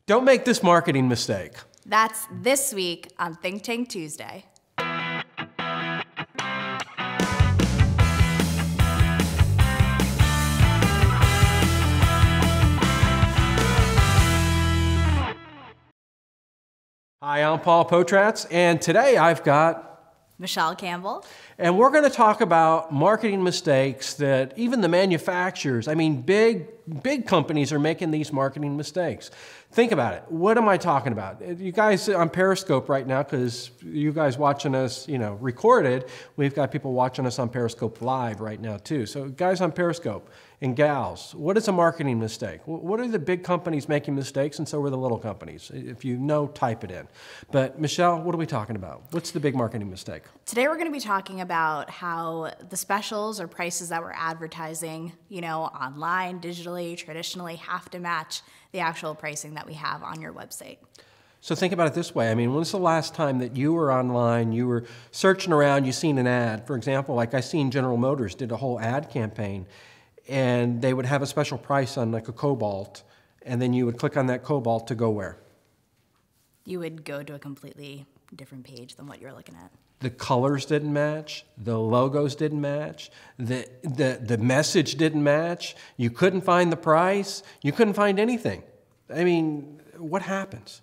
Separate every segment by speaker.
Speaker 1: Don't make this marketing mistake.
Speaker 2: That's this week on Think Tank Tuesday.
Speaker 1: Hi, I'm Paul Potratz, and today I've got
Speaker 2: Michelle Campbell.
Speaker 1: And we're going to talk about marketing mistakes that even the manufacturers, big companies are making these marketing mistakes. Think about it. What am I talking about? You guys on Periscope right now, because you guys watching us, recorded, we've got people watching us on Periscope Live right now too. So guys on Periscope and gals, what is a marketing mistake? What are the big companies making mistakes, and so are the little companies? If you know, type it in. But Michelle, what are we talking about? What's the big marketing mistake?
Speaker 2: Today we're going to be talking about how the specials or prices that we're advertising, online, digitally, traditionally, have to match the actual pricing that we have on your website.
Speaker 1: So think about it this way. When's the last time that you were online, you were searching around, you seen an ad? For example, like I seen General Motors did a whole ad campaign, and they would have a special price on like a Cobalt, and then you would click on that Cobalt to go where?
Speaker 2: You would go to a completely different page than what you're looking at.
Speaker 1: The colors didn't match, the logos didn't match, the message didn't match, you couldn't find the price, you couldn't find anything. What happens?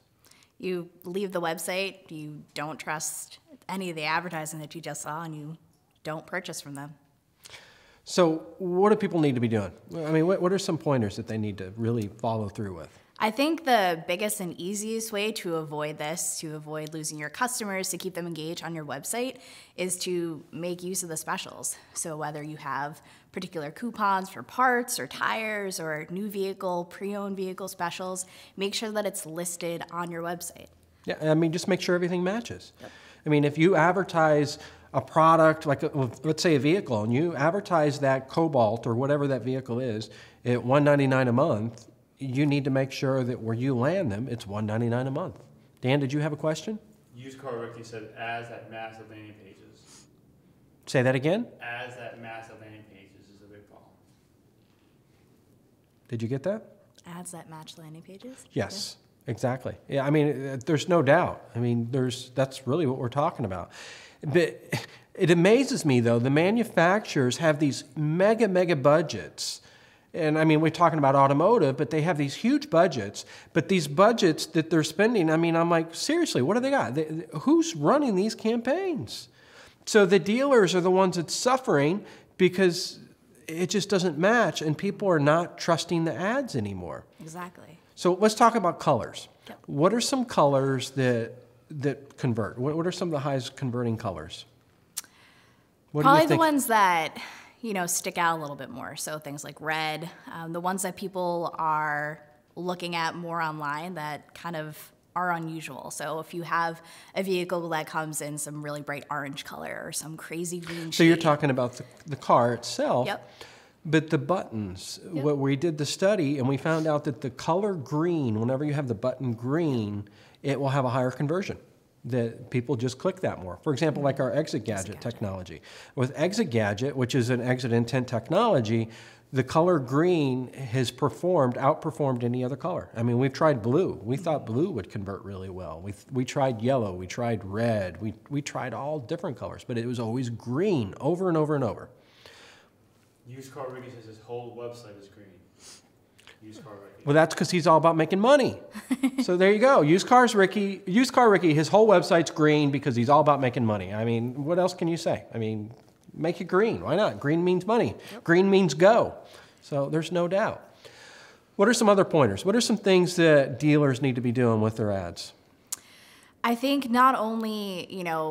Speaker 2: You leave the website, you don't trust any of the advertising that you just saw, and you don't purchase from them.
Speaker 1: So what do people need to be doing? What are some pointers that they need to really follow through with?
Speaker 2: I think the biggest and easiest way to avoid this, to avoid losing your customers, to keep them engaged on your website, is to make use of the specials. So whether you have particular coupons for parts or tires or new vehicle, pre-owned vehicle specials, make sure that it's listed on your website.
Speaker 1: Yeah, just make sure everything matches. Yep. If you advertise a product, like let's say a vehicle, and you advertise that Cobalt or whatever that vehicle is at $199 a month, you need to make sure that where you land them, it's $199 a month. Dan, did you have a question?
Speaker 3: Used Car Ricky said ads at massive landing pages.
Speaker 1: Say that again?
Speaker 3: Ads at massive landing pages is a big problem.
Speaker 1: Did you get that?
Speaker 2: Ads that match landing pages?
Speaker 1: Yes, exactly. Yeah, there's no doubt. That's really what we're talking about. But it amazes me, though, the manufacturers have these mega budgets. And we're talking about automotive, but they have these huge budgets. But these budgets that they're spending, I'm like, seriously, what do they got? Who's running these campaigns? So the dealers are the ones that's suffering because it just doesn't match, and people are not trusting the ads anymore.
Speaker 2: Exactly.
Speaker 1: So let's talk about colors.
Speaker 2: Yep.
Speaker 1: What are some colors that convert? What are some of the highest converting colors?
Speaker 2: Probably the ones that stick out a little bit more. So things like red, the ones that people are looking at more online that kind of are unusual. So if you have a vehicle that comes in some really bright orange color or some crazy green shade.
Speaker 1: So you're talking about the car itself.
Speaker 2: Yep.
Speaker 1: But the buttons,
Speaker 2: Yep.
Speaker 1: We did the study and we found out that the color green, whenever you have the button green, it will have a higher conversion. That people just click that more. For example, like our Exit Gadget technology. With Exit Gadget, which is an exit intent technology, the color green has outperformed any other color. We've tried blue. We thought blue would convert really well. We tried yellow, we tried red, we tried all different colors, but it was always green over and over and over.
Speaker 3: Used Car Ricky says his whole website is green. Used Car Ricky.
Speaker 1: Well, that's because he's all about making money. So there you go. Used Car Ricky, his whole website's green because he's all about making money. What else can you say? Make it green. Why not? Green means money. Yep. Green means go. So there's no doubt. What are some other pointers? What are some things that dealers need to be doing with their ads?
Speaker 2: I think not only,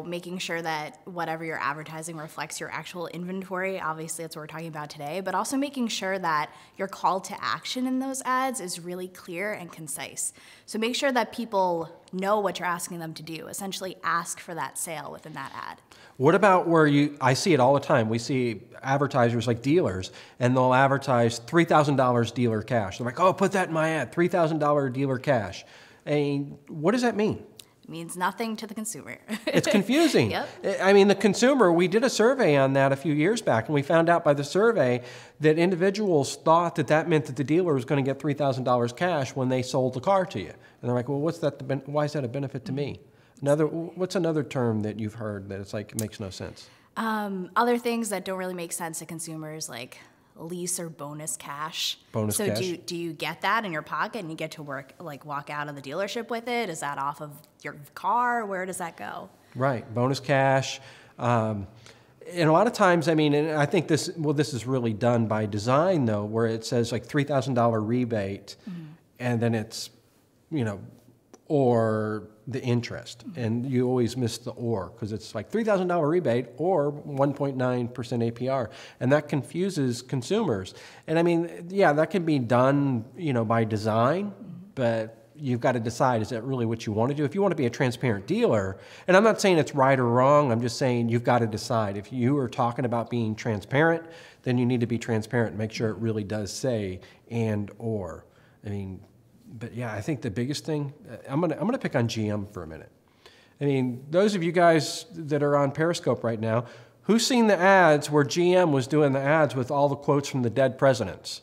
Speaker 2: making sure that whatever you're advertising reflects your actual inventory, obviously that's what we're talking about today, but also making sure that your call to action in those ads is really clear and concise. So make sure that people know what you're asking them to do, essentially ask for that sale within that ad.
Speaker 1: What about I see it all the time. We see advertisers like dealers, and they'll advertise $3,000 dealer cash. They're like, oh, put that in my ad, $3,000 dealer cash. What does that mean?
Speaker 2: means nothing to the consumer.
Speaker 1: It's confusing.
Speaker 2: Yep.
Speaker 1: I mean, the consumer, we did a survey on that a few years back, and we found out by the survey that individuals thought that that meant that the dealer was going to get $3,000 cash when they sold the car to you. And they're like, well, why is that a benefit to me? What's another term that you've heard that it's like, it makes no sense?
Speaker 2: Other things that don't really make sense to consumers, like lease or bonus cash.
Speaker 1: Bonus cash.
Speaker 2: So do you get that in your pocket and you get to walk out of the dealership with it? Is that off of your car? Where does that go?
Speaker 1: Right, bonus cash. And a lot of times, I mean, and I think this is really done by design though, where it says like $3,000 rebate, and then it's, or the interest. And you always miss the or, because it's like $3,000 rebate or 1.9% APR. And that confuses consumers. And I mean, yeah, that can be done, by design, but you've got to decide, is that really what you want to do? If you want to be a transparent dealer, and I'm not saying it's right or wrong, I'm just saying you've got to decide. If you are talking about being transparent, then you need to be transparent and make sure it really does say and or. I mean, but yeah, I think the biggest thing, I'm gonna pick on GM for a minute. I mean, those of you guys that are on Periscope right now, who's seen the ads where GM was doing the ads with all the quotes from the dead presidents?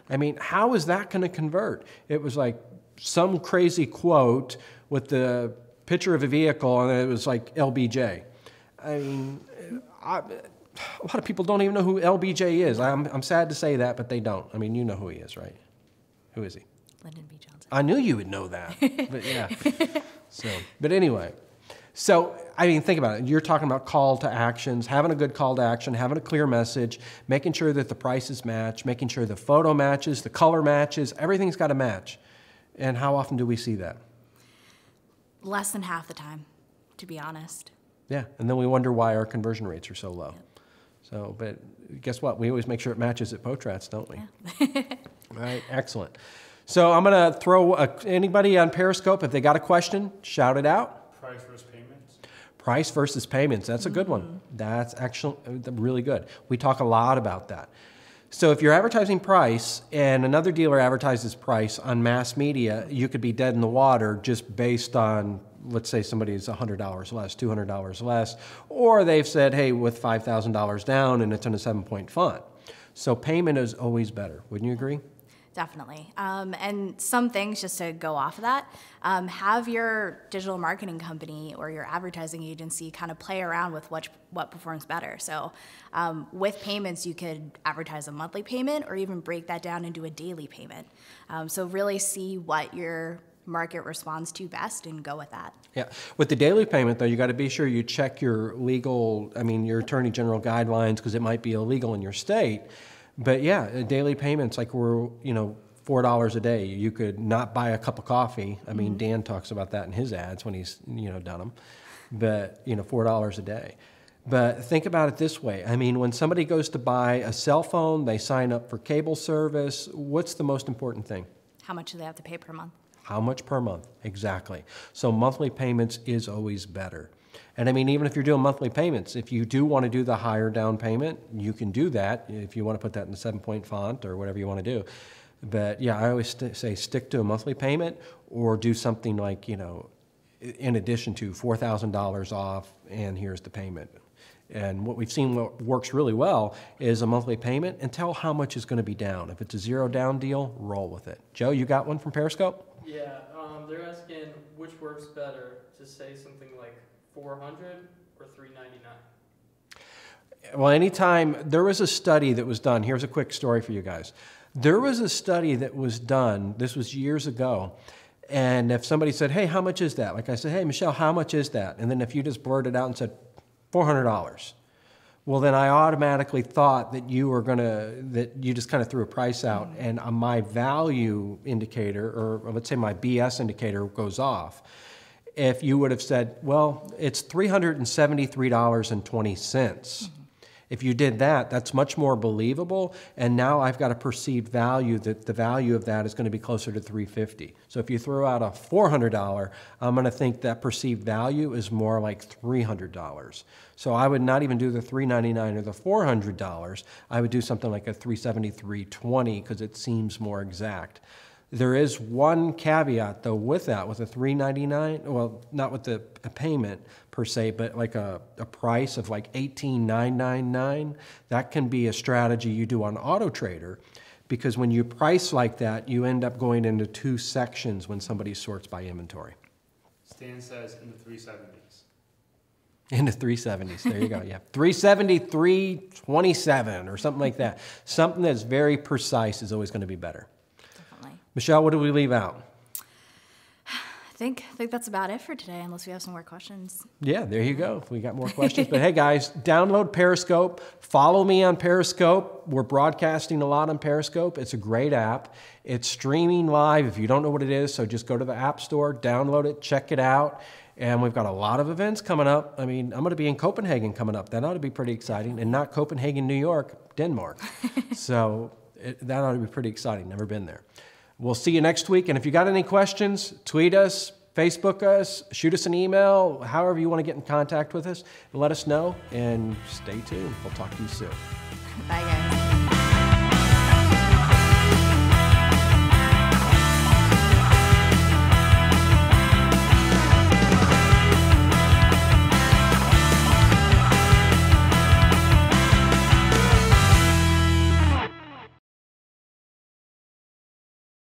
Speaker 1: I mean, how is that going to convert? It was like some crazy quote with the picture of a vehicle, and it was like LBJ. I mean, a lot of people don't even know who LBJ is. I'm sad to say that, but they don't. I mean, you know who he is, right? Who is he?
Speaker 2: Lyndon B. Johnson.
Speaker 1: I knew you would know that, but yeah. But anyway, so I mean, think about it. You're talking about call to actions, having a good call to action, having a clear message, making sure that the prices match, making sure the photo matches, the color matches, everything's got to match. And how often do we see that?
Speaker 2: Less than half the time, to be honest.
Speaker 1: Yeah, and then we wonder why our conversion rates are so low.
Speaker 2: Yep.
Speaker 1: So, but guess what? We always make sure it matches at Potrats, don't we?
Speaker 2: Yeah.
Speaker 1: All right, excellent. So I'm going to throw anybody on Periscope, if they got a question, shout it out.
Speaker 3: Price versus payments.
Speaker 1: Price versus payments. That's a good one. That's actually really good. We talk a lot about that. So if you're advertising price and another dealer advertises price on mass media, you could be dead in the water just based on, let's say somebody's $100 less, $200 less, or they've said, hey, with $5,000 down and it's in a 7-point font. So payment is always better. Wouldn't you agree?
Speaker 2: Definitely. And some things, just to go off of that, have your digital marketing company or your advertising agency kind of play around with what performs better. So with payments, you could advertise a monthly payment or even break that down into a daily payment. So really see what your market responds to best and go with that.
Speaker 1: Yeah. With the daily payment, though, you got to be sure you check your your Attorney General guidelines, because it might be illegal in your state. But yeah, daily payments, like we're, $4 a day. You could not buy a cup of coffee. I mean, Dan talks about that in his ads when he's, done them. But, $4 a day. But think about it this way. I mean, when somebody goes to buy a cell phone, they sign up for cable service. What's the most important thing?
Speaker 2: How much do they have to pay per month?
Speaker 1: How much per month? Exactly. So monthly payments is always better. And I mean, even if you're doing monthly payments, if you do want to do the higher down payment, you can do that if you want to put that in the 7-point font or whatever you want to do. But yeah, I always say stick to a monthly payment, or do something like, in addition to $4,000 off and here's the payment. And what we've seen what works really well is a monthly payment and tell how much is going to be down. If it's a zero down deal, roll with it. Joe, you got one from Periscope?
Speaker 4: Yeah, they're asking which works better, to say something like $400 or $399.
Speaker 1: Well, anytime, there was a study that was done. Here's a quick story for you guys. There was a study that was done, this was years ago, and if somebody said, hey, how much is that? Like I said, hey, Michelle, how much is that? And then if you just blurted out and said, $400. Well, then I automatically thought that that you just kind of threw a price out, and my value indicator, or let's say my BS indicator, goes off. If you would have said, well, it's $373.20. If you did that, that's much more believable, and now I've got a perceived value that the value of that is going to be closer to $350. So if you throw out a $400, I'm going to think that perceived value is more like $300. So I would not even do the $399 or the $400. I would do something like a $373.20, because it seems more exact. There is one caveat though with that, with a $399, well, not with a payment per se, but like a price of like $18,999. That can be a strategy you do on Auto Trader, because when you price like that, you end up going into two sections when somebody sorts by inventory.
Speaker 3: Stan says in the 370s.
Speaker 1: In the 370s, there you go, yeah. 370, 327 or something like that. Something that's very precise is always going to be better.
Speaker 2: Definitely.
Speaker 1: Michelle, what did we leave out?
Speaker 2: I think that's about it for today, unless we have some more questions.
Speaker 1: Yeah, there you go. We got more questions. But hey, guys, download Periscope. Follow me on Periscope. We're broadcasting a lot on Periscope. It's a great app. It's streaming live. If you don't know what it is, so just go to the App Store, download it, check it out. And we've got a lot of events coming up. I mean, I'm going to be in Copenhagen coming up. That ought to be pretty exciting. And not Copenhagen, New York, Denmark. So that ought to be pretty exciting. Never been there. We'll see you next week. And if you got any questions, tweet us, Facebook us, shoot us an email, however you want to get in contact with us, and let us know. And stay tuned. We'll talk to you soon.
Speaker 2: Bye, guys.